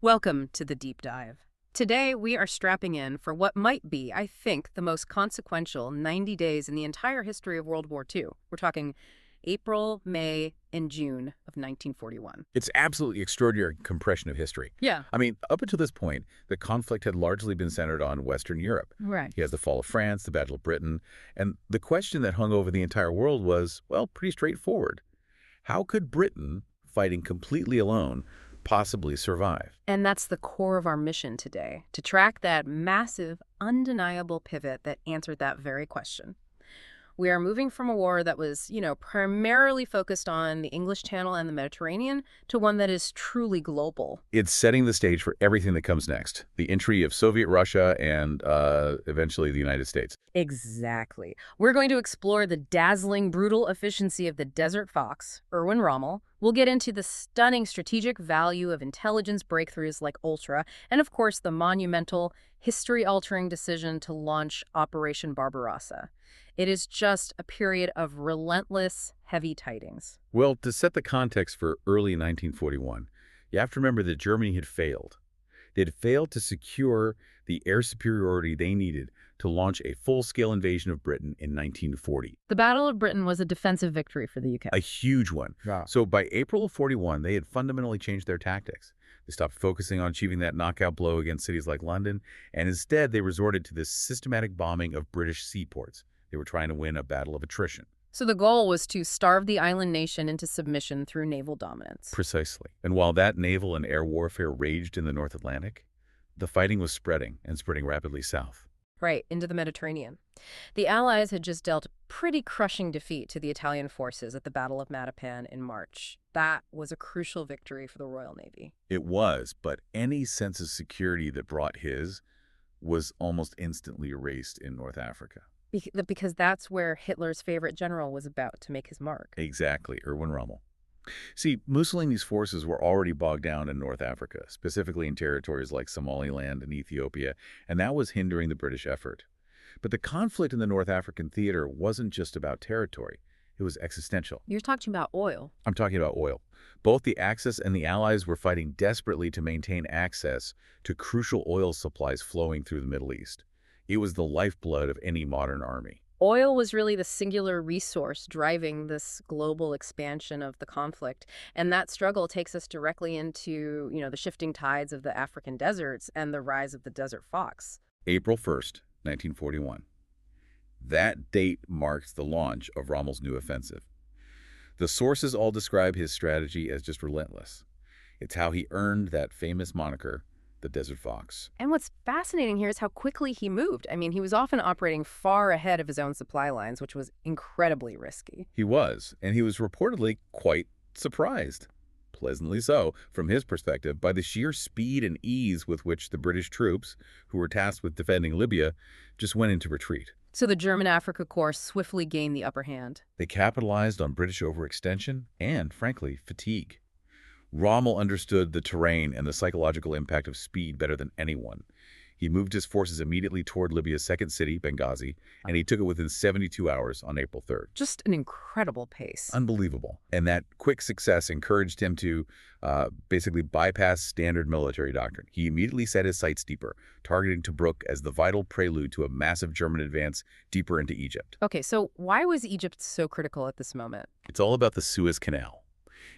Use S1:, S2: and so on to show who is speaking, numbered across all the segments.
S1: Welcome to the deep dive. Today, we are strapping in for what might be, I think, the most consequential 90 days in the entire history of World War II. We're talking April, May, and June of 1941.
S2: It's absolutely extraordinary compression of history.
S1: Yeah.
S2: I mean, up until this point, the conflict had largely been centered on Western Europe.
S1: Right.
S2: He has the fall of France, the Battle of Britain, and the question that hung over the entire world was, well, pretty straightforward. How could Britain, fighting completely alone, possibly survive?
S1: And that's the core of our mission today, to track that massive, undeniable pivot that answered that very question. We are moving from a war that was, primarily focused on the English Channel and the Mediterranean to one that is truly global.
S2: It's setting the stage for everything that comes next, the entry of Soviet Russia and eventually the United States.
S1: Exactly. We're going to explore the dazzling, brutal efficiency of the Desert Fox, Erwin Rommel. We'll get into the stunning strategic value of intelligence breakthroughs like Ultra, and of course the monumental, history-altering decision to launch Operation Barbarossa. It is just a period of relentless, heavy tidings.
S2: Well, to set the context for early 1941, you have to remember that Germany had failed. They had failed to secure the air superiority they needed to launch a full-scale invasion of Britain in 1940.
S1: The Battle of Britain was a defensive victory for the UK.
S2: A huge one.
S1: Yeah.
S2: So by April of 41, they had fundamentally changed their tactics. They stopped focusing on achieving that knockout blow against cities like London, and instead they resorted to this systematic bombing of British seaports. They were trying to win a battle of attrition.
S1: So the goal was to starve the island nation into submission through naval dominance.
S2: Precisely. And while that naval and air warfare raged in the North Atlantic, the fighting was spreading rapidly south.
S1: Right, into the Mediterranean. The Allies had just dealt a pretty crushing defeat to the Italian forces at the Battle of Matapan in March. That was a crucial victory for the Royal Navy.
S2: It was, but any sense of security that brought his was almost instantly erased in North Africa.
S1: Because that's where Hitler's favorite general was about to make his mark.
S2: Exactly, Erwin Rommel. See, Mussolini's forces were already bogged down in North Africa, specifically in territories like Somaliland and Ethiopia, and that was hindering the British effort. But the conflict in the North African theater wasn't just about territory. It was existential.
S1: You're talking about oil.
S2: I'm talking about oil. Both the Axis and the Allies were fighting desperately to maintain access to crucial oil supplies flowing through the Middle East. It was the lifeblood of any modern army.
S1: Oil was really the singular resource driving this global expansion of the conflict. And that struggle takes us directly into, the shifting tides of the African deserts and the rise of the Desert Fox.
S2: April 1st, 1941. That date marks the launch of Rommel's new offensive. The sources all describe his strategy as just relentless. It's how he earned that famous moniker, the Desert Fox.
S1: And what's fascinating here is how quickly he moved. I mean, he was often operating far ahead of his own supply lines, which was incredibly risky.
S2: He was, and he was reportedly quite surprised. Pleasantly so, from his perspective, by the sheer speed and ease with which the British troops, who were tasked with defending Libya, just went into retreat.
S1: So the German Afrika Korps swiftly gained the upper hand.
S2: They capitalized on British overextension and, frankly, fatigue. Rommel understood the terrain and the psychological impact of speed better than anyone. He moved his forces immediately toward Libya's second city, Benghazi, and he took it within 72 hours on April 3rd.
S1: Just an incredible pace.
S2: Unbelievable. And that quick success encouraged him to basically bypass standard military doctrine. He immediately set his sights deeper, targeting Tobruk as the vital prelude to a massive German advance deeper into Egypt.
S1: Okay, so why was Egypt so critical at this moment?
S2: It's all about the Suez Canal.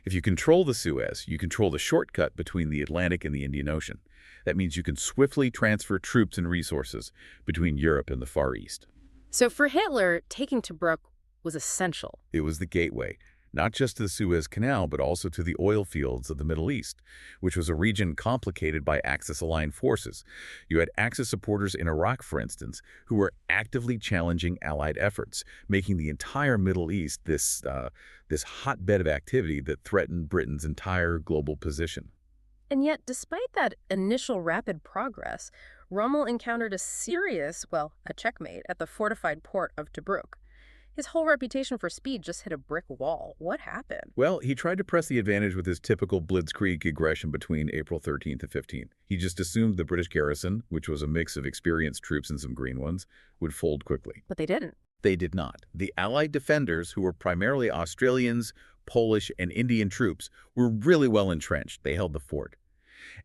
S2: If you control the Suez, you control the shortcut between the Atlantic and the Indian Ocean. That means you can swiftly transfer troops and resources between Europe and the Far East.
S1: So for Hitler, taking Tobruk was essential.
S2: It was the gateway, not just to the Suez Canal, but also to the oil fields of the Middle East, which was a region complicated by Axis-aligned forces. You had Axis supporters in Iraq, for instance, who were actively challenging Allied efforts, making the entire Middle East this hotbed of activity that threatened Britain's entire global position.
S1: And yet, despite that initial rapid progress, Rommel encountered a checkmate at the fortified port of Tobruk. His whole reputation for speed just hit a brick wall. What happened?
S2: Well, he tried to press the advantage with his typical Blitzkrieg aggression between April 13th and 15th. He just assumed the British garrison, which was a mix of experienced troops and some green ones, would fold quickly.
S1: But they didn't.
S2: They did not. The Allied defenders, who were primarily Australians, Polish, and Indian troops, were really well entrenched. They held the fort.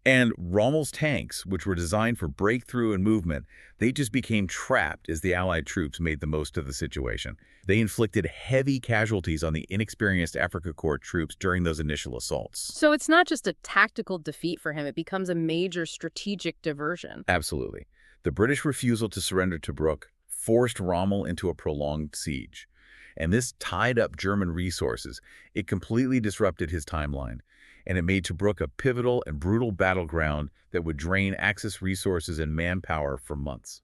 S2: And Rommel's tanks, which were designed for breakthrough and movement, they just became trapped as the Allied troops made the most of the situation. They inflicted heavy casualties on the inexperienced Afrika Korps troops during those initial assaults.
S1: So it's not just a tactical defeat for him, it becomes a major strategic diversion.
S2: Absolutely. The British refusal to surrender Tobruk forced Rommel into a prolonged siege. And this tied up German resources. It completely disrupted his timeline, and it made Tobruk a pivotal and brutal battleground that would drain Axis resources and manpower for months.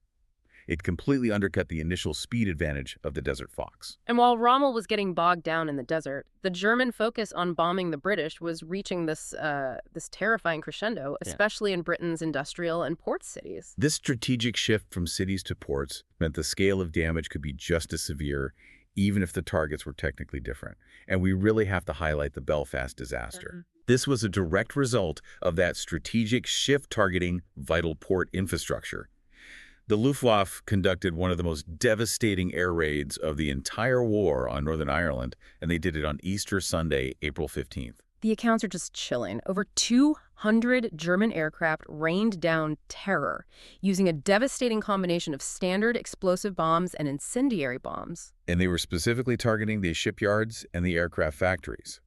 S2: It completely undercut the initial speed advantage of the Desert Fox.
S1: And while Rommel was getting bogged down in the desert, the German focus on bombing the British was reaching this terrifying crescendo, especially in Britain's industrial and port cities.
S2: This strategic shift from cities to ports meant the scale of damage could be just as severe, even if the targets were technically different. And we really have to highlight the Belfast disaster. This was a direct result of that strategic shift targeting vital port infrastructure. The Luftwaffe conducted one of the most devastating air raids of the entire war on Northern Ireland, and they did it on Easter Sunday, April 15th.
S1: The accounts are just chilling. Over 200 German aircraft rained down terror, using a devastating combination of standard explosive bombs and incendiary bombs.
S2: And they were specifically targeting the shipyards and the aircraft factories.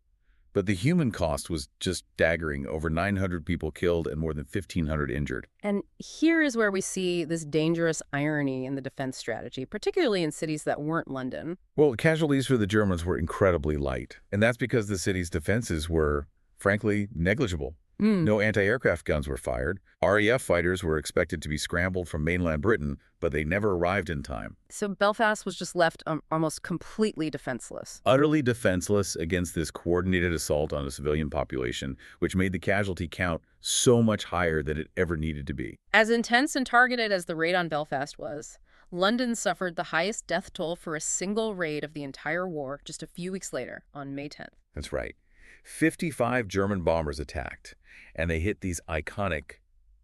S2: But the human cost was just staggering. Over 900 people killed and more than 1,500 injured.
S1: And here is where we see this dangerous irony in the defense strategy, particularly in cities that weren't London.
S2: Well, casualties for the Germans were incredibly light. And that's because the city's defenses were, frankly, negligible. No anti-aircraft guns were fired. RAF fighters were expected to be scrambled from mainland Britain, but they never arrived in time.
S1: So Belfast was just left almost completely defenseless.
S2: Utterly defenseless against this coordinated assault on a civilian population, which made the casualty count so much higher than it ever needed to be.
S1: As intense and targeted as the raid on Belfast was, London suffered the highest death toll for a single raid of the entire war just a few weeks later, on May 10th.
S2: That's right. 55 German bombers attacked, and they hit these iconic,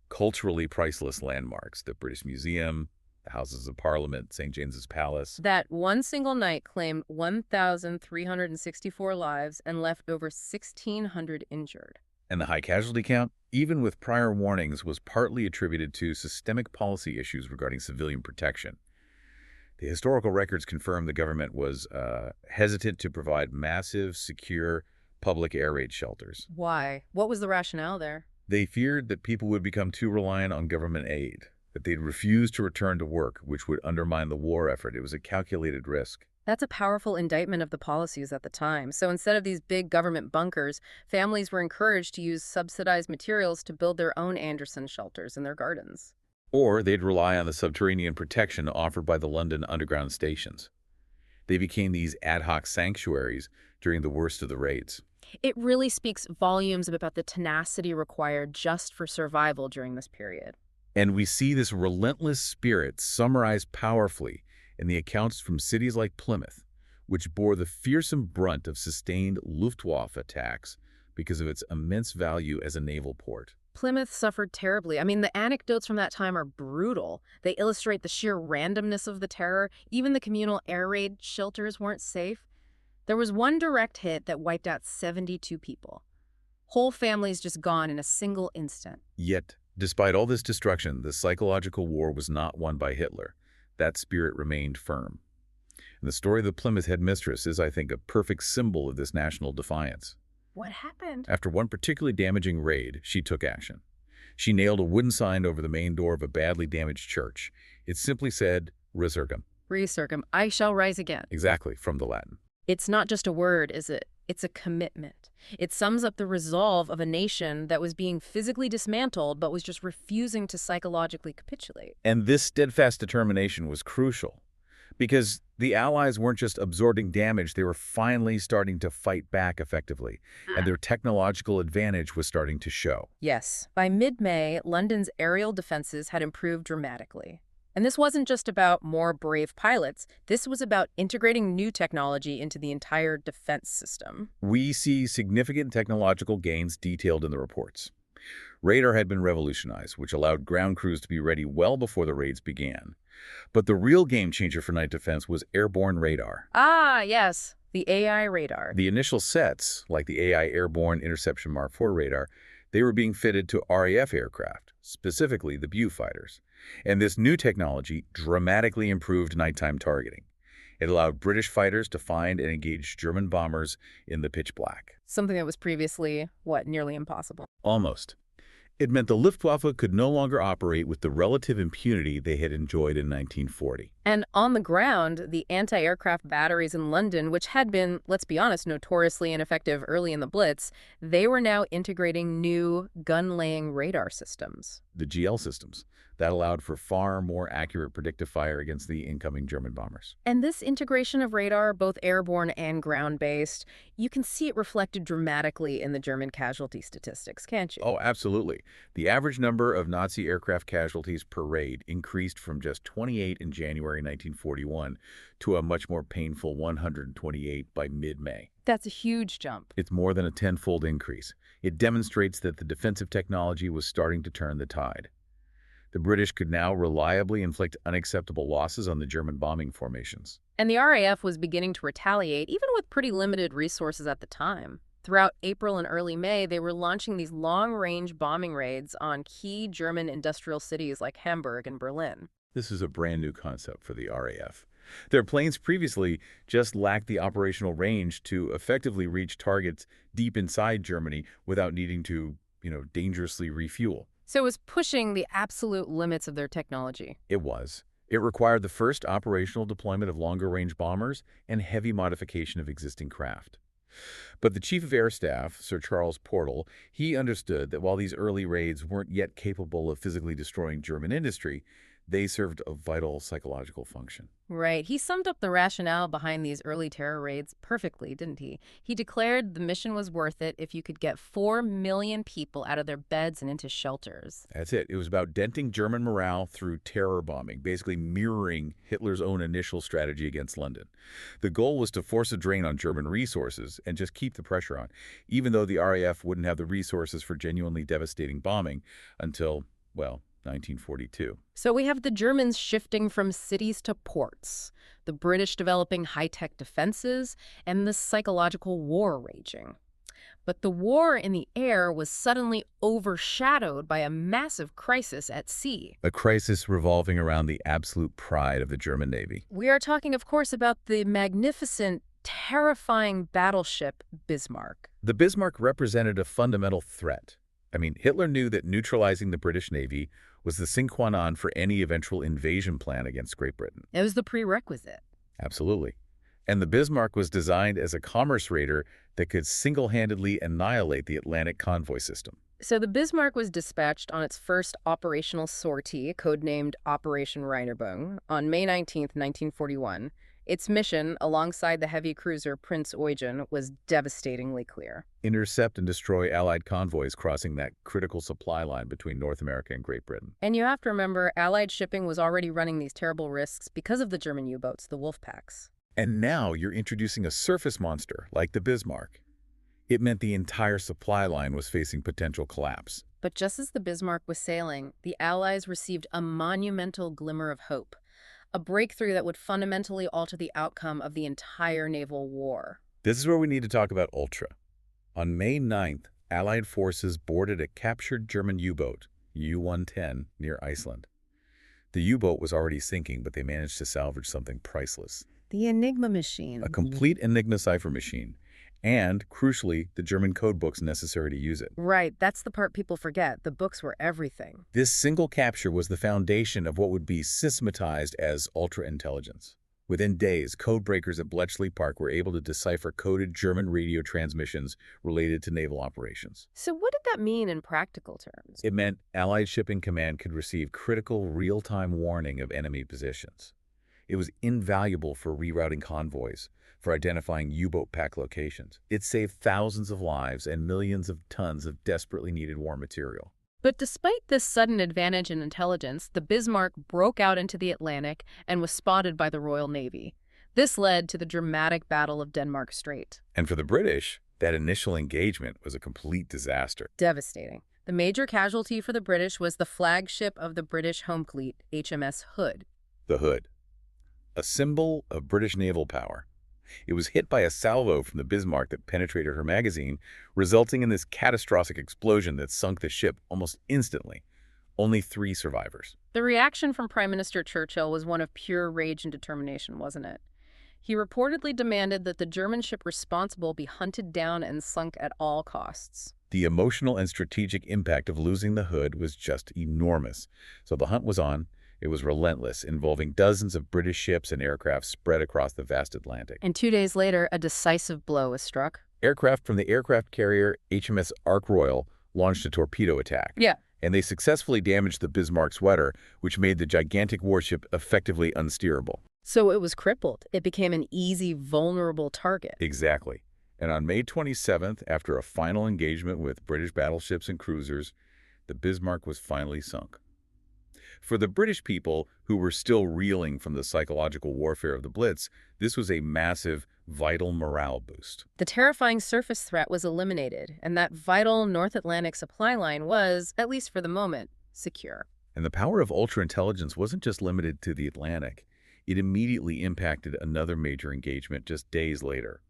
S2: culturally priceless landmarks: the British Museum, the Houses of Parliament, St. James's Palace.
S1: That one single night claimed 1,364 lives and left over 1,600 injured.
S2: And the high casualty count, even with prior warnings, was partly attributed to systemic policy issues regarding civilian protection. The historical records confirm the government was hesitant to provide massive, secure, public air raid shelters.
S1: Why? What was the rationale there?
S2: They feared that people would become too reliant on government aid, that they'd refuse to return to work, which would undermine the war effort. It was a calculated risk.
S1: That's a powerful indictment of the policies at the time. So instead of these big government bunkers, families were encouraged to use subsidized materials to build their own Anderson shelters in their gardens.
S2: Or they'd rely on the subterranean protection offered by the London underground stations. They became these ad hoc sanctuaries during the worst of the raids.
S1: It really speaks volumes about the tenacity required just for survival during this period.
S2: And we see this relentless spirit summarized powerfully in the accounts from cities like Plymouth, which bore the fearsome brunt of sustained Luftwaffe attacks because of its immense value as a naval port.
S1: Plymouth suffered terribly. I mean, the anecdotes from that time are brutal. They illustrate the sheer randomness of the terror. Even the communal air raid shelters weren't safe. There was one direct hit that wiped out 72 people. Whole families just gone in a single instant.
S2: Yet, despite all this destruction, the psychological war was not won by Hitler. That spirit remained firm. And the story of the Plymouth headmistress is, I think, a perfect symbol of this national defiance.
S1: What happened?
S2: After one particularly damaging raid, she took action. She nailed a wooden sign over the main door of a badly damaged church. It simply said, Resurgam.
S1: Resurgam, I shall rise again.
S2: Exactly, from the Latin.
S1: It's not just a word, is it? It's a commitment. It sums up the resolve of a nation that was being physically dismantled but was just refusing to psychologically capitulate.
S2: And this steadfast determination was crucial because the Allies weren't just absorbing damage, they were finally starting to fight back effectively, and their technological advantage was starting to show.
S1: Yes. By mid-May, London's aerial defenses had improved dramatically. And this wasn't just about more brave pilots. This was about integrating new technology into the entire defense system.
S2: We see significant technological gains detailed in the reports. Radar had been revolutionized, which allowed ground crews to be ready well before the raids began. But the real game changer for night defense was airborne radar.
S1: Ah, yes, the AI radar.
S2: The initial sets, like the AI Airborne Interception Mark IV radar, They were being fitted to RAF aircraft, specifically the Beaufighters. And this new technology dramatically improved nighttime targeting. It allowed British fighters to find and engage German bombers in the pitch black.
S1: Something that was previously, what, nearly impossible.
S2: Almost. It meant the Luftwaffe could no longer operate with the relative impunity they had enjoyed in 1940.
S1: And on the ground, the anti-aircraft batteries in London, which had been, let's be honest, notoriously ineffective early in the Blitz, they were now integrating new gun-laying radar systems.
S2: The GL systems that allowed for far more accurate predictive fire against the incoming German bombers.
S1: And this integration of radar, both airborne and ground-based, you can see it reflected dramatically in the German casualty statistics, can't you?
S2: Oh, absolutely. The average number of Nazi aircraft casualties per raid increased from just 28 in January 1941 to a much more painful 128 by mid-May.
S1: That's a huge jump.
S2: It's more than a tenfold increase. It demonstrates that the defensive technology was starting to turn the tide. The British could now reliably inflict unacceptable losses on the German bombing formations.
S1: And the RAF was beginning to retaliate, even with pretty limited resources at the time. Throughout April and early May, they were launching these long-range bombing raids on key German industrial cities like Hamburg and Berlin.
S2: This is a brand new concept for the RAF. Their planes previously just lacked the operational range to effectively reach targets deep inside Germany without needing to, dangerously refuel.
S1: So it was pushing the absolute limits of their technology.
S2: It was. It required the first operational deployment of longer-range bombers and heavy modification of existing craft. But the Chief of Air Staff, Sir Charles Portal, he understood that while these early raids weren't yet capable of physically destroying German industry, they served a vital psychological function.
S1: Right. He summed up the rationale behind these early terror raids perfectly, didn't he? He declared the mission was worth it if you could get 4 million people out of their beds and into shelters.
S2: That's it. It was about denting German morale through terror bombing, basically mirroring Hitler's own initial strategy against London. The goal was to force a drain on German resources and just keep the pressure on, even though the RAF wouldn't have the resources for genuinely devastating bombing until, 1942.
S1: So we have the Germans shifting from cities to ports, the British developing high-tech defenses, and the psychological war raging. But the war in the air was suddenly overshadowed by a massive crisis at sea.
S2: A crisis revolving around the absolute pride of the German Navy.
S1: We are talking, of course, about the magnificent, terrifying battleship Bismarck.
S2: The Bismarck represented a fundamental threat. Hitler knew that neutralizing the British Navy was the sine qua non for any eventual invasion plan against Great Britain.
S1: It was the prerequisite.
S2: Absolutely. And the Bismarck was designed as a commerce raider that could single-handedly annihilate the Atlantic convoy system.
S1: So the Bismarck was dispatched on its first operational sortie, codenamed Operation Rheinerbung, on May 19, 1941. Its mission, alongside the heavy cruiser Prince Eugen, was devastatingly clear.
S2: Intercept and destroy Allied convoys crossing that critical supply line between North America and Great Britain.
S1: And you have to remember, Allied shipping was already running these terrible risks because of the German U-boats, the Wolfpacks.
S2: And now you're introducing a surface monster like the Bismarck. It meant the entire supply line was facing potential collapse.
S1: But just as the Bismarck was sailing, the Allies received a monumental glimmer of hope. A breakthrough that would fundamentally alter the outcome of the entire naval war.
S2: This is where we need to talk about Ultra. On May 9th, Allied forces boarded a captured German U-boat, U-110, near Iceland. The U-boat was already sinking, but they managed to salvage something priceless.
S1: The Enigma machine.
S2: A complete Enigma cipher machine. And, crucially, the German code books necessary to use it.
S1: Right, that's the part people forget. The books were everything.
S2: This single capture was the foundation of what would be systematized as ultra-intelligence. Within days, code breakers at Bletchley Park were able to decipher coded German radio transmissions related to naval operations.
S1: So what did that mean in practical terms?
S2: It meant Allied Shipping Command could receive critical real-time warning of enemy positions. It was invaluable for rerouting convoys, for identifying U-boat pack locations. It saved thousands of lives and millions of tons of desperately needed war material.
S1: But despite this sudden advantage in intelligence, the Bismarck broke out into the Atlantic and was spotted by the Royal Navy. This led to the dramatic Battle of Denmark Strait.
S2: And for the British, that initial engagement was a complete disaster.
S1: Devastating. The major casualty for the British was the flagship of the British home fleet, HMS Hood.
S2: The Hood, a symbol of British naval power. It was hit by a salvo from the Bismarck that penetrated her magazine, resulting in this catastrophic explosion that sunk the ship almost instantly. Only 3 survivors.
S1: The reaction from Prime Minister Churchill was one of pure rage and determination, wasn't it? He reportedly demanded that the German ship responsible be hunted down and sunk at all costs.
S2: The emotional and strategic impact of losing the Hood was just enormous. So the hunt was on. It was relentless, involving dozens of British ships and aircraft spread across the vast Atlantic.
S1: And 2 days later, a decisive blow was struck.
S2: Aircraft from the aircraft carrier HMS Royal launched a torpedo attack.
S1: Yeah.
S2: And they successfully damaged the Bismarck's rudder, which made the gigantic warship effectively unsteerable.
S1: So it was crippled. It became an easy, vulnerable target.
S2: Exactly. And on May 27th, after a final engagement with British battleships and cruisers, the Bismarck was finally sunk. For the British people, who were still reeling from the psychological warfare of the Blitz, this was a massive, vital morale boost.
S1: The terrifying surface threat was eliminated, and that vital North Atlantic supply line was, at least for the moment, secure.
S2: And the power of ultra-intelligence wasn't just limited to the Atlantic. It immediately impacted another major engagement just days later,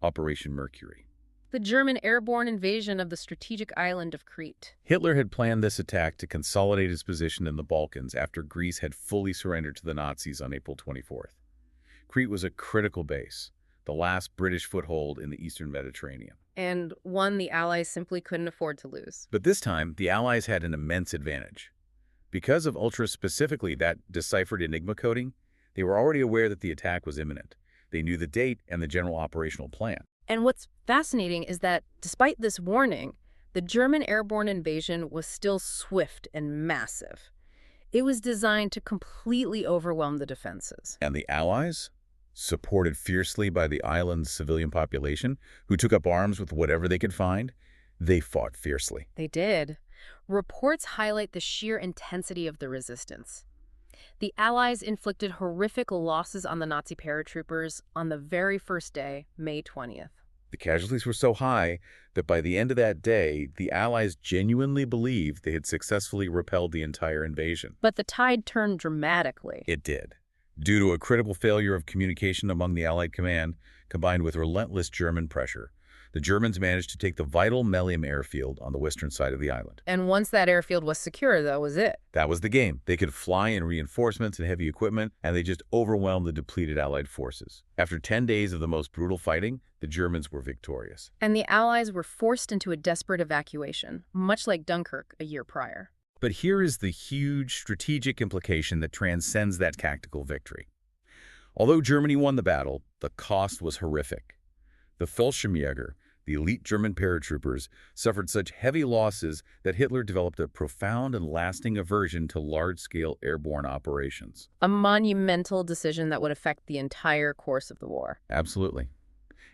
S2: Operation Mercury.
S1: The German airborne invasion of the strategic island of Crete.
S2: Hitler had planned this attack to consolidate his position in the Balkans after Greece had fully surrendered to the Nazis on April 24th. Crete was a critical base, the last British foothold in the eastern Mediterranean.
S1: And one the Allies simply couldn't afford to lose.
S2: But this time, the Allies had an immense advantage. Because of Ultra specifically that deciphered Enigma coding, they were already aware that the attack was imminent. They knew the date and the general operational plan.
S1: And what's fascinating is that, despite this warning, the German airborne invasion was still swift and massive. It was designed to completely overwhelm the defenses.
S2: And the Allies, supported fiercely by the island's civilian population, who took up arms with whatever they could find, they fought fiercely.
S1: They did. Reports highlight the sheer intensity of the resistance. The Allies inflicted horrific losses on the Nazi paratroopers on the very first day, May 20th.
S2: The casualties were so high that by the end of that day, the Allies genuinely believed they had successfully repelled the entire invasion.
S1: But the tide turned dramatically.
S2: It did. Due to a critical failure of communication among the Allied command, combined with relentless German pressure, the Germans managed to take the vital Melium airfield on the western side of the island.
S1: And once that airfield was secure, that was it.
S2: That was the game. They could fly in reinforcements and heavy equipment, and they just overwhelmed the depleted Allied forces. After 10 days of the most brutal fighting, the Germans were victorious.
S1: And the Allies were forced into a desperate evacuation, much like Dunkirk a year prior.
S2: But here is the huge strategic implication that transcends that tactical victory. Although Germany won the battle, the cost was horrific. The Fallschirmjäger, the elite German paratroopers, suffered such heavy losses that Hitler developed a profound and lasting aversion to large-scale airborne operations.
S1: A monumental decision that would affect the entire course of the war.
S2: Absolutely.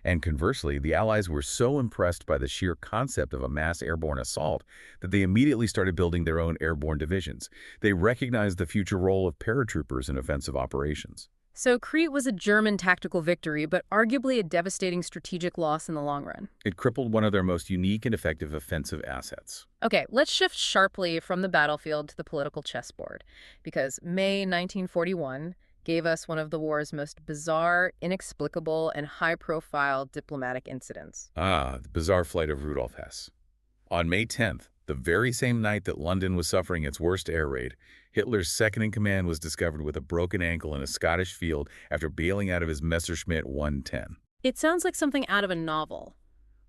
S2: And conversely, the Allies were so impressed by the sheer concept of a mass airborne assault that they immediately started building their own airborne divisions. They recognized the future role of paratroopers in offensive operations.
S1: So Crete was a German tactical victory, but arguably a devastating strategic loss in the long run.
S2: It crippled one of their most unique and effective offensive assets.
S1: Okay, let's shift sharply from the battlefield to the political chessboard, because May 1941 gave us one of the war's most bizarre, inexplicable, and high-profile diplomatic incidents.
S2: The bizarre flight of Rudolf Hess. On May 10th, the very same night that London was suffering its worst air raid, Hitler's second-in-command was discovered with a broken ankle in a Scottish field after bailing out of his Messerschmitt 110.
S1: It sounds like something out of a novel.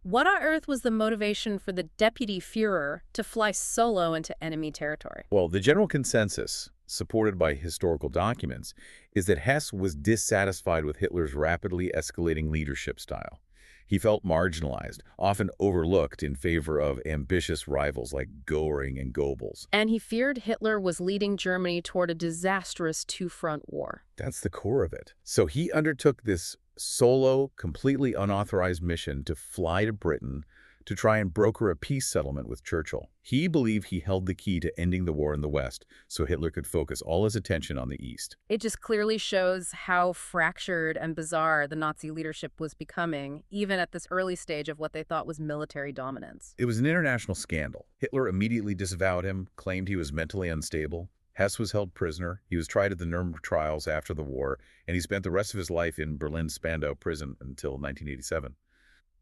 S1: What on earth was the motivation for the deputy Führer to fly solo into enemy territory?
S2: Well, the general consensus, supported by historical documents, is that Hess was dissatisfied with Hitler's rapidly escalating leadership style. He felt marginalized, often overlooked in favor of ambitious rivals like Göring and Goebbels.
S1: And he feared Hitler was leading Germany toward a disastrous two-front war.
S2: That's the core of it. So he undertook this solo, completely unauthorized mission to fly to Britain to try and broker a peace settlement with Churchill. He believed he held the key to ending the war in the West, so Hitler could focus all his attention on the East.
S1: It just clearly shows how fractured and bizarre the Nazi leadership was becoming, even at this early stage of what they thought was military dominance.
S2: It was an international scandal. Hitler immediately disavowed him, claimed he was mentally unstable. Hess was held prisoner. He was tried at the Nuremberg trials after the war, and he spent the rest of his life in Berlin's Spandau prison until 1987.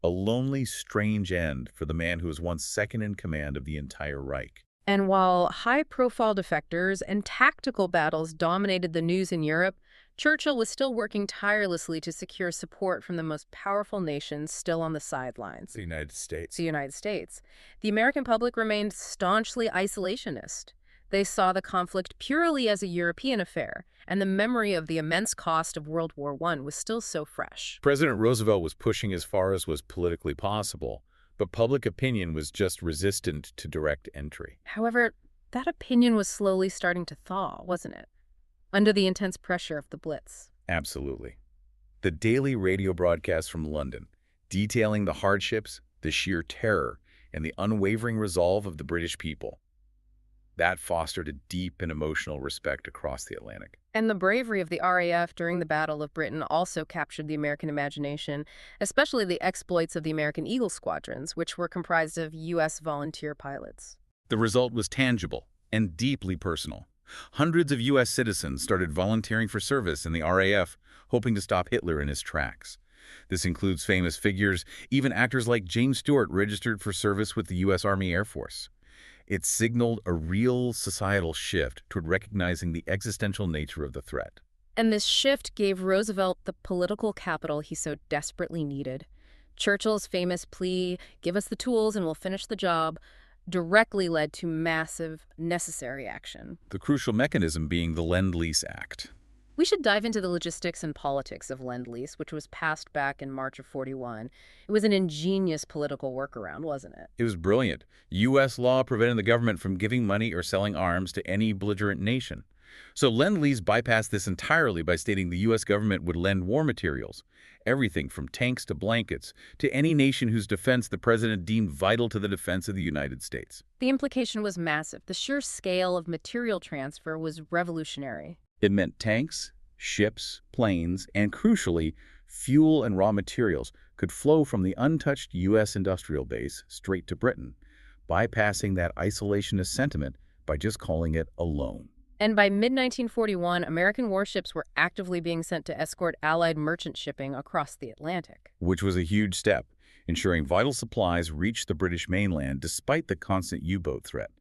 S2: A lonely, strange end for the man who was once second in command of the entire Reich.
S1: And while high-profile defectors and tactical battles dominated the news in Europe, Churchill was still working tirelessly to secure support from the most powerful nations still on the sidelines.
S2: The United States.
S1: The United States. The American public remained staunchly isolationist. They saw the conflict purely as a European affair, and the memory of the immense cost of World War I was still so fresh.
S2: President Roosevelt was pushing as far as was politically possible, but public opinion was just resistant to direct entry.
S1: However, that opinion was slowly starting to thaw, wasn't it? Under the intense pressure of the Blitz.
S2: Absolutely. The daily radio broadcasts from London, detailing the hardships, the sheer terror, and the unwavering resolve of the British people. That fostered a deep and emotional respect across the Atlantic.
S1: And the bravery of the RAF during the Battle of Britain also captured the American imagination, especially the exploits of the American Eagle squadrons, which were comprised of U.S. volunteer pilots.
S2: The result was tangible and deeply personal. Hundreds of U.S. citizens started volunteering for service in the RAF, hoping to stop Hitler in his tracks. This includes famous figures. Even actors like James Stewart registered for service with the U.S. Army Air Force. It signaled a real societal shift toward recognizing the existential nature of the threat.
S1: And this shift gave Roosevelt the political capital he so desperately needed. Churchill's famous plea, "Give us the tools and we'll finish the job," directly led to massive, necessary action.
S2: The crucial mechanism being the Lend-Lease Act.
S1: We should dive into the logistics and politics of Lend-Lease, which was passed back in March of '41. It was an ingenious political workaround, wasn't it?
S2: It was brilliant. U.S. law prevented the government from giving money or selling arms to any belligerent nation. So Lend-Lease bypassed this entirely by stating the U.S. government would lend war materials, everything from tanks to blankets, to any nation whose defense the president deemed vital to the defense of the United States.
S1: The implication was massive. The sheer scale of material transfer was revolutionary.
S2: It meant tanks, ships, planes, and crucially, fuel and raw materials could flow from the untouched U.S. industrial base straight to Britain, bypassing that isolationist sentiment by just calling it a loan.
S1: And by mid-1941, American warships were actively being sent to escort Allied merchant shipping across the Atlantic.
S2: Which was a huge step, ensuring vital supplies reached the British mainland despite the constant U-boat threat.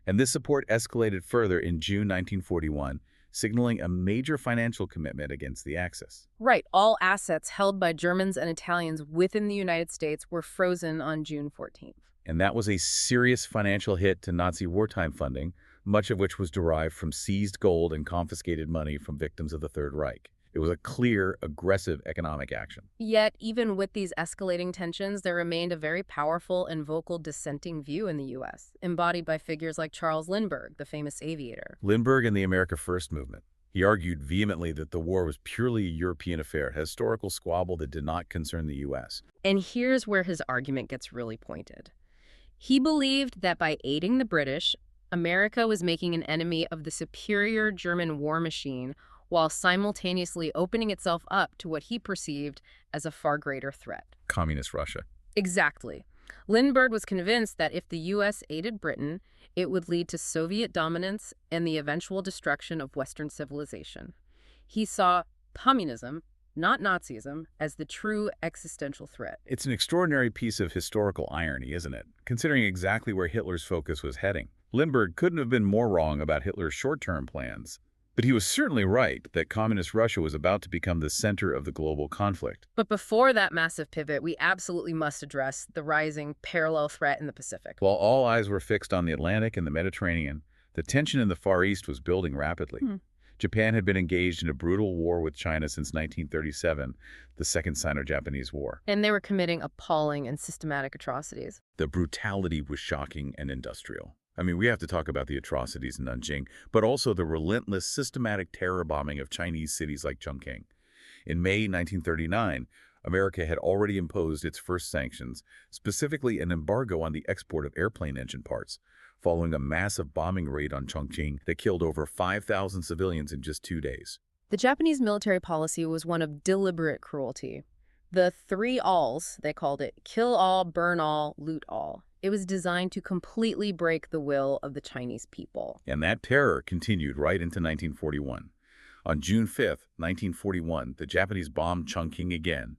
S2: And this support escalated further in June 1941, signaling a major financial commitment against the Axis.
S1: Right, all assets held by Germans and Italians within the United States were frozen on June 14th.
S2: And that was a serious financial hit to Nazi wartime funding, much of which was derived from seized gold and confiscated money from victims of the Third Reich. It was a clear, aggressive economic action.
S1: Yet, even with these escalating tensions, there remained a very powerful and vocal dissenting view in the U.S., embodied by figures like Charles Lindbergh, the famous aviator.
S2: Lindbergh and the America First movement. He argued vehemently that the war was purely a European affair, a historical squabble that did not concern the U.S.
S1: And here's where his argument gets really pointed. He believed that by aiding the British, America was making an enemy of the superior German war machine while simultaneously opening itself up to what he perceived as a far greater threat.
S2: Communist Russia.
S1: Exactly. Lindbergh was convinced that if the U.S. aided Britain, it would lead to Soviet dominance and the eventual destruction of Western civilization. He saw communism, not Nazism, as the true existential threat.
S2: It's an extraordinary piece of historical irony, isn't it? Considering exactly where Hitler's focus was heading. Lindbergh couldn't have been more wrong about Hitler's short-term plans. But he was certainly right that communist Russia was about to become the center of the global conflict.
S1: But before that massive pivot, we absolutely must address the rising parallel threat in the Pacific.
S2: While all eyes were fixed on the Atlantic and the Mediterranean, the tension in the Far East was building rapidly. Japan had been engaged in a brutal war with China since 1937, the Second Sino-Japanese War.
S1: And they were committing appalling and systematic atrocities.
S2: The brutality was shocking and industrial. I mean, we have to talk about the atrocities in Nanjing, but also the relentless, systematic terror bombing of Chinese cities like Chongqing. In May 1939, America had already imposed its first sanctions, specifically an embargo on the export of airplane engine parts, following a massive bombing raid on Chongqing that killed over 5,000 civilians in just 2 days.
S1: The Japanese military policy was one of deliberate cruelty. The 3 alls, they called it: kill all, burn all, loot all. It was designed to completely break the will of the Chinese people.
S2: And that terror continued right into 1941. On June 5th, 1941, the Japanese bombed Chongqing again.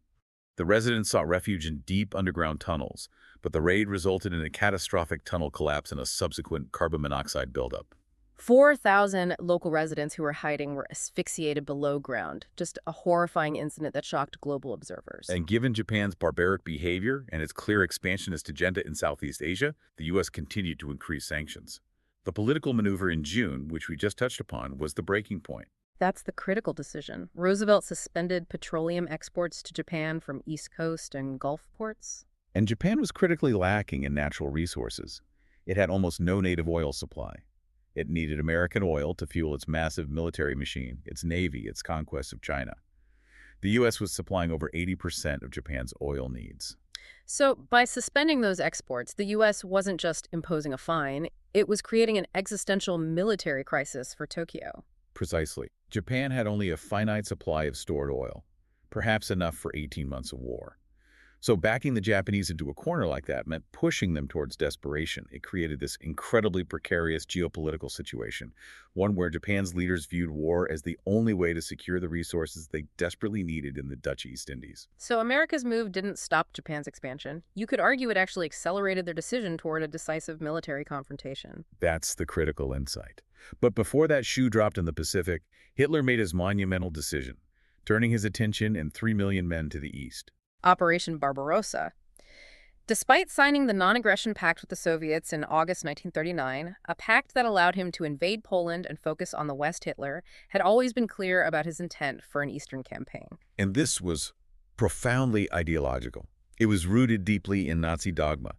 S2: The residents sought refuge in deep underground tunnels, but the raid resulted in a catastrophic tunnel collapse and a subsequent carbon monoxide buildup.
S1: 4,000 local residents who were hiding were asphyxiated below ground. Just a horrifying incident that shocked global observers.
S2: And given Japan's barbaric behavior and its clear expansionist agenda in Southeast Asia, the U.S. continued to increase sanctions. The political maneuver in June, which we just touched upon, was the breaking point.
S1: That's the critical decision. Roosevelt suspended petroleum exports to Japan from East Coast and Gulf ports.
S2: And Japan was critically lacking in natural resources. It had almost no native oil supply. It needed American oil to fuel its massive military machine, its navy, its conquest of China. The U.S. was supplying over 80% of Japan's oil needs.
S1: So by suspending those exports, the U.S. wasn't just imposing a fine, it was creating an existential military crisis for Tokyo.
S2: Precisely. Japan had only a finite supply of stored oil, perhaps enough for 18 months of war. So backing the Japanese into a corner like that meant pushing them towards desperation. It created this incredibly precarious geopolitical situation, one where Japan's leaders viewed war as the only way to secure the resources they desperately needed in the Dutch East Indies.
S1: So America's move didn't stop Japan's expansion. You could argue it actually accelerated their decision toward a decisive military confrontation.
S2: That's the critical insight. But before that shoe dropped in the Pacific, Hitler made his monumental decision, turning his attention and 3 million men to the east.
S1: Operation Barbarossa. Despite signing the non-aggression pact with the Soviets in August 1939, a pact that allowed him to invade Poland and focus on the West, Hitler had always been clear about his intent for an Eastern campaign.
S2: And this was profoundly ideological. It was rooted deeply in Nazi dogma.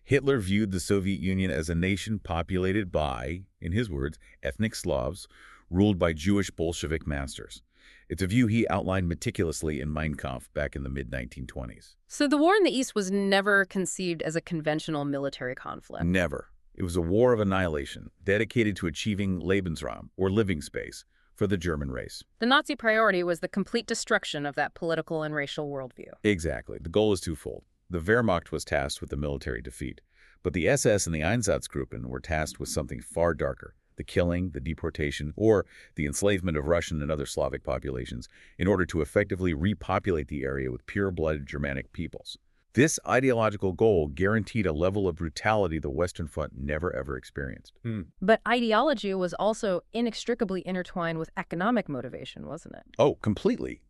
S2: Hitler viewed the Soviet Union as a nation populated by, in his words, ethnic Slavs, ruled by Jewish Bolshevik masters. It's a view he outlined meticulously in Mein Kampf back in the mid-1920s.
S1: So the war in the East was never conceived as a conventional military conflict.
S2: Never. It was a war of annihilation, dedicated to achieving Lebensraum, or living space, for the German race.
S1: The Nazi priority was the complete destruction of that political and racial worldview.
S2: Exactly. The goal is twofold. The Wehrmacht was tasked with the military defeat, but the SS and the Einsatzgruppen were tasked with something far darker: the killing, the deportation, or the enslavement of Russian and other Slavic populations in order to effectively repopulate the area with pure-blooded Germanic peoples. This ideological goal guaranteed a level of brutality the Western Front never ever experienced.
S1: But ideology was also inextricably intertwined with economic motivation, wasn't it?
S2: Oh, completely.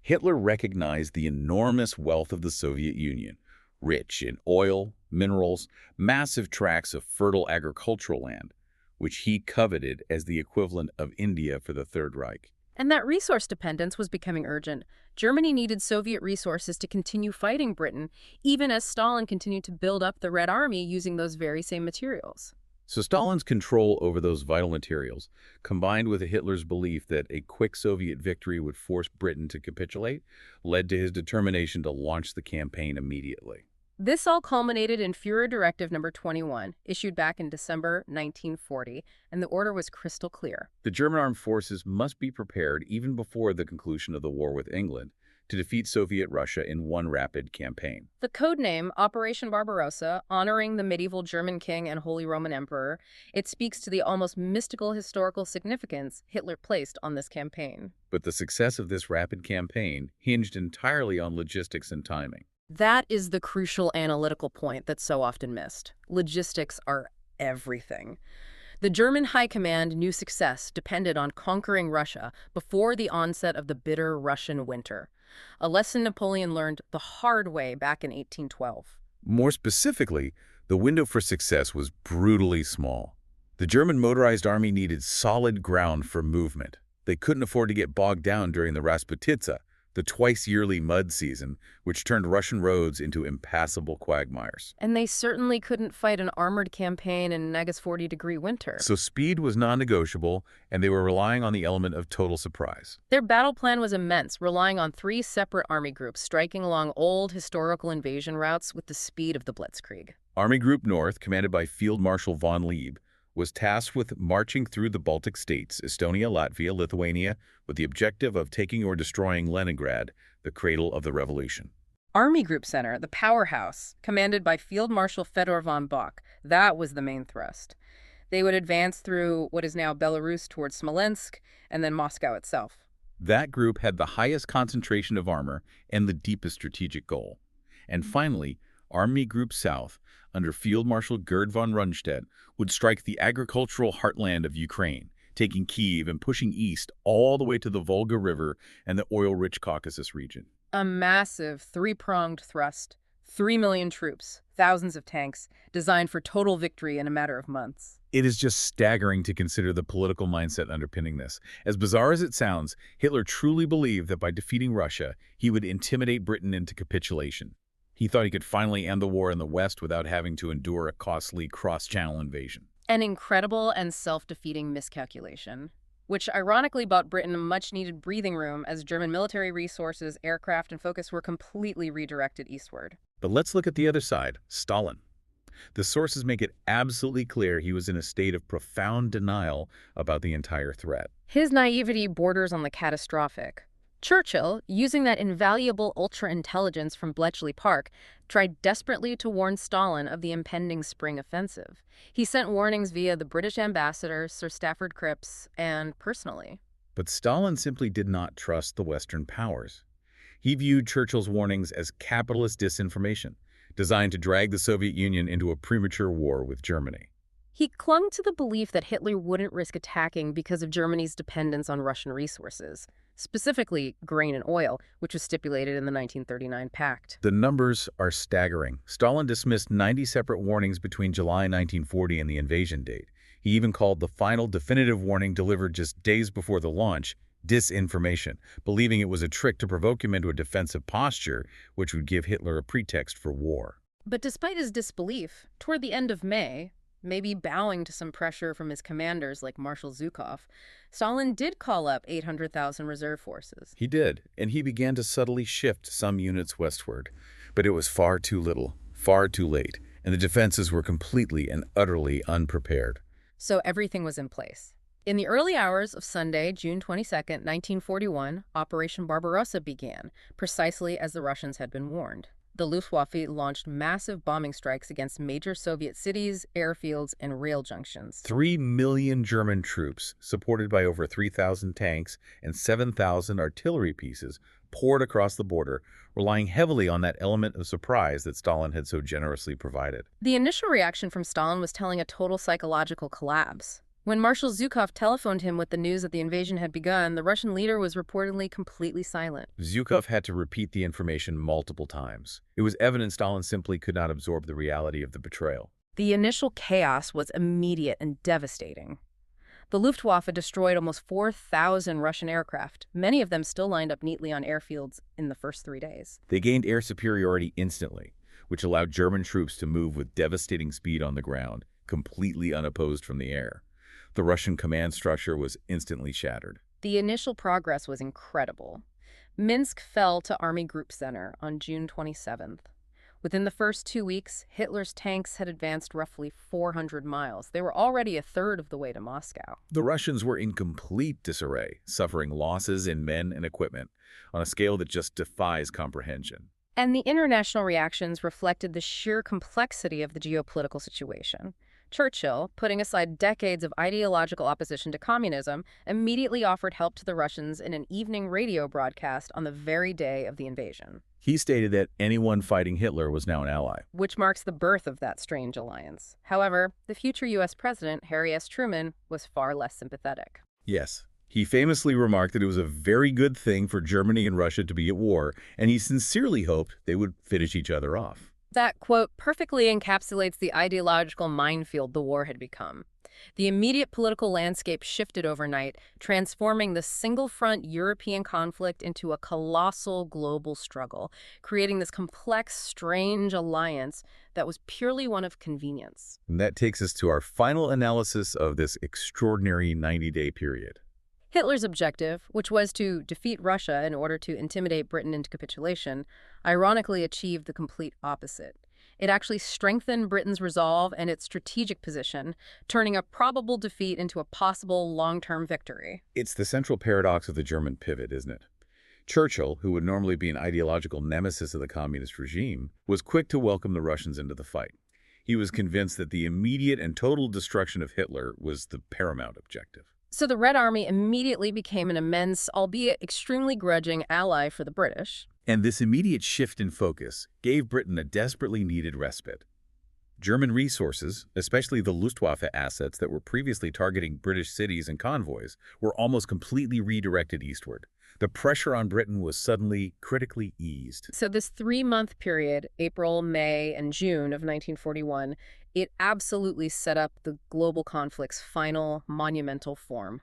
S2: Hitler recognized the enormous wealth of the Soviet Union, rich in oil, minerals, massive tracts of fertile agricultural land, which he coveted as the equivalent of India for the Third Reich.
S1: And that resource dependence was becoming urgent. Germany needed Soviet resources to continue fighting Britain, even as Stalin continued to build up the Red Army using those very same materials.
S2: So Stalin's control over those vital materials, combined with Hitler's belief that a quick Soviet victory would force Britain to capitulate, led to his determination to launch the campaign immediately.
S1: This all culminated in Führer Directive No. 21, issued back in December 1940, and the order was crystal clear.
S2: The German armed forces must be prepared even before the conclusion of the war with England to defeat Soviet Russia in one rapid campaign.
S1: The code name, Operation Barbarossa, honoring the medieval German king and Holy Roman Emperor, it speaks to the almost mystical historical significance Hitler placed on this campaign.
S2: But the success of this rapid campaign hinged entirely on logistics and timing.
S1: That is the crucial analytical point that's so often missed. Logistics are everything. The German high command knew success depended on conquering Russia before the onset of the bitter Russian winter, a lesson Napoleon learned the hard way back in 1812.
S2: More specifically, the window for success was brutally small. The German motorized army needed solid ground for movement. They couldn't afford to get bogged down during the Rasputitsa, the twice-yearly mud season, which turned Russian roads into impassable quagmires.
S1: And they certainly couldn't fight an armored campaign in -40-degree winter.
S2: So speed was non-negotiable, and they were relying on the element of total surprise.
S1: Their battle plan was immense, relying on 3 separate army groups striking along old historical invasion routes with the speed of the Blitzkrieg.
S2: Army Group North, commanded by Field Marshal von Lieb, was tasked with marching through the Baltic states, Estonia, Latvia, Lithuania, with the objective of taking or destroying Leningrad, the cradle of the revolution.
S1: Army Group Center, the powerhouse, commanded by Field Marshal Fedor von Bock, that was the main thrust. They would advance through what is now Belarus towards Smolensk and then Moscow itself.
S2: That group had the highest concentration of armor and the deepest strategic goal. And finally, Army Group South, under Field Marshal Gerd von Rundstedt, would strike the agricultural heartland of Ukraine, taking Kyiv and pushing east all the way to the Volga River and the oil-rich Caucasus region.
S1: A massive three-pronged thrust, 3 million troops, thousands of tanks, designed for total victory in a matter of months.
S2: It is just staggering to consider the political mindset underpinning this. As bizarre as it sounds, Hitler truly believed that by defeating Russia, he would intimidate Britain into capitulation. He thought he could finally end the war in the West without having to endure a costly cross-channel invasion.
S1: An incredible and self-defeating miscalculation, which ironically bought Britain a much-needed breathing room as German military resources, aircraft, and focus were completely redirected eastward.
S2: But let's look at the other side, Stalin. The sources make it absolutely clear he was in a state of profound denial about the entire threat.
S1: His naivety borders on the catastrophic. Churchill, using that invaluable ultra-intelligence from Bletchley Park, tried desperately to warn Stalin of the impending spring offensive. He sent warnings via the British ambassador, Sir Stafford Cripps, and personally.
S2: But Stalin simply did not trust the Western powers. He viewed Churchill's warnings as capitalist disinformation, designed to drag the Soviet Union into a premature war with Germany.
S1: He clung to the belief that Hitler wouldn't risk attacking because of Germany's dependence on Russian resources, specifically grain and oil, which was stipulated in the 1939 pact.
S2: The numbers are staggering. Stalin dismissed 90 separate warnings between July 1940 and the invasion date. He even called the final definitive warning delivered just days before the launch disinformation, believing it was a trick to provoke him into a defensive posture, which would give Hitler a pretext for war.
S1: But despite his disbelief, toward the end of May, maybe bowing to some pressure from his commanders like Marshal Zhukov, Stalin did call up 800,000 reserve forces.
S2: He did, and he began to subtly shift some units westward. But it was far too little, far too late, and the defenses were completely and utterly unprepared.
S1: So everything was in place. In the early hours of Sunday, June 22, 1941, Operation Barbarossa began, precisely as the Russians had been warned. The Luftwaffe launched massive bombing strikes against major Soviet cities, airfields, and rail junctions.
S2: 3 million German troops, supported by over 3,000 tanks and 7,000 artillery pieces, poured across the border, relying heavily on that element of surprise that Stalin had so generously provided.
S1: The initial reaction from Stalin was telling a total psychological collapse. When Marshal Zhukov telephoned him with the news that the invasion had begun, the Russian leader was reportedly completely silent.
S2: Zhukov had to repeat the information multiple times. It was evident Stalin simply could not absorb the reality of the betrayal.
S1: The initial chaos was immediate and devastating. The Luftwaffe destroyed almost 4,000 Russian aircraft, many of them still lined up neatly on airfields in the first 3 days.
S2: They gained air superiority instantly, which allowed German troops to move with devastating speed on the ground, completely unopposed from the air. The Russian command structure was instantly shattered.
S1: The initial progress was incredible. Minsk fell to Army Group Center on June 27th. Within the first 2 weeks, Hitler's tanks had advanced roughly 400 miles. They were already a third of the way to Moscow.
S2: The Russians were in complete disarray, suffering losses in men and equipment on a scale that just defies comprehension.
S1: And the international reactions reflected the sheer complexity of the geopolitical situation. Churchill, putting aside decades of ideological opposition to communism, immediately offered help to the Russians in an evening radio broadcast on the very day of the invasion.
S2: He stated that anyone fighting Hitler was now an ally.
S1: Which marks the birth of that strange alliance. However, the future U.S. President, Harry S. Truman, was far less sympathetic.
S2: Yes. He famously remarked that it was a very good thing for Germany and Russia to be at war, and he sincerely hoped they would finish each other off.
S1: That quote perfectly encapsulates the ideological minefield the war had become. The immediate political landscape shifted overnight, transforming the single-front European conflict into a colossal global struggle, creating this complex, strange alliance that was purely one of convenience.
S2: And that takes us to our final analysis of this extraordinary 90-day period.
S1: Hitler's objective, which was to defeat Russia in order to intimidate Britain into capitulation, ironically achieved the complete opposite. It actually strengthened Britain's resolve and its strategic position, turning a probable defeat into a possible long-term victory.
S2: It's the central paradox of the German pivot, isn't it? Churchill, who would normally be an ideological nemesis of the communist regime, was quick to welcome the Russians into the fight. He was convinced that the immediate and total destruction of Hitler was the paramount objective.
S1: So the Red Army immediately became an immense, albeit extremely grudging, ally for the British.
S2: And this immediate shift in focus gave Britain a desperately needed respite. German resources, especially the Luftwaffe assets that were previously targeting British cities and convoys, were almost completely redirected eastward. The pressure on Britain was suddenly critically eased.
S1: So this 3-month period, April, May, and June of 1941, it absolutely set up the global conflict's final monumental form.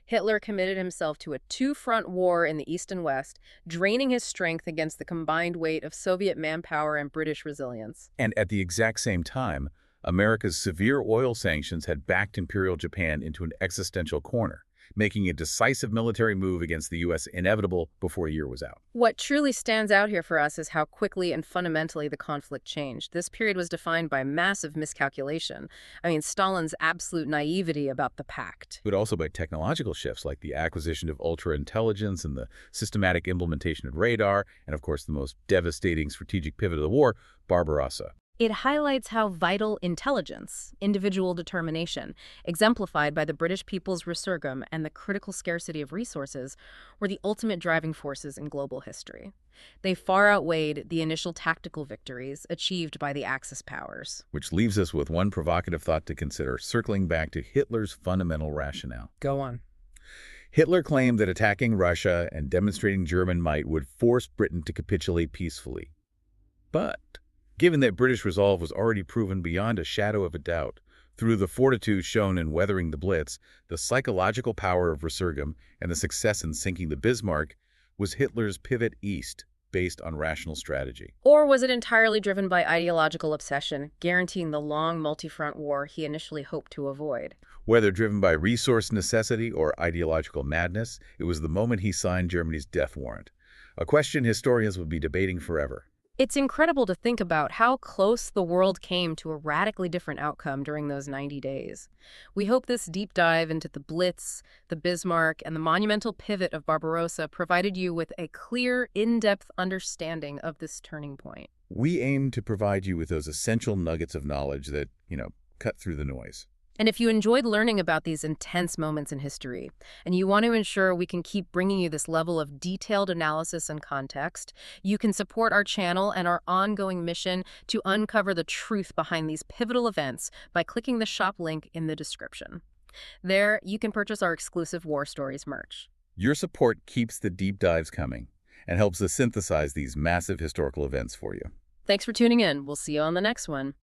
S1: Hitler committed himself to a two-front war in the East and West, draining his strength against the combined weight of Soviet manpower and British resilience.
S2: And at the exact same time, America's severe oil sanctions had backed Imperial Japan into an existential corner, making a decisive military move against the U.S. inevitable before a year was out.
S1: What truly stands out here for us is how quickly and fundamentally the conflict changed. This period was defined by massive miscalculation. Stalin's absolute naivety about the pact.
S2: But also by technological shifts like the acquisition of ultra-intelligence and the systematic implementation of radar, and of course the most devastating strategic pivot of the war, Barbarossa.
S1: It highlights how vital intelligence, individual determination, exemplified by the British people's resurgam and the critical scarcity of resources, were the ultimate driving forces in global history. They far outweighed the initial tactical victories achieved by the Axis powers.
S2: Which leaves us with one provocative thought to consider, circling back to Hitler's fundamental rationale.
S1: Go on.
S2: Hitler claimed that attacking Russia and demonstrating German might would force Britain to capitulate peacefully. But given that British resolve was already proven beyond a shadow of a doubt, through the fortitude shown in weathering the Blitz, the psychological power of resurgam, and the success in sinking the Bismarck, was Hitler's pivot east, based on rational strategy.
S1: Or was it entirely driven by ideological obsession, guaranteeing the long multi-front war he initially hoped to avoid?
S2: Whether driven by resource necessity or ideological madness, it was the moment he signed Germany's death warrant, a question historians would be debating forever.
S1: It's incredible to think about how close the world came to a radically different outcome during those 90 days. We hope this deep dive into the Blitz, the Bismarck, and the monumental pivot of Barbarossa provided you with a clear, in-depth understanding of this turning point.
S2: We aim to provide you with those essential nuggets of knowledge that, cut through the noise.
S1: And if you enjoyed learning about these intense moments in history, and you want to ensure we can keep bringing you this level of detailed analysis and context, you can support our channel and our ongoing mission to uncover the truth behind these pivotal events by clicking the shop link in the description. There, you can purchase our exclusive War Stories merch.
S2: Your support keeps the deep dives coming and helps us synthesize these massive historical events for you.
S1: Thanks for tuning in. We'll see you on the next one.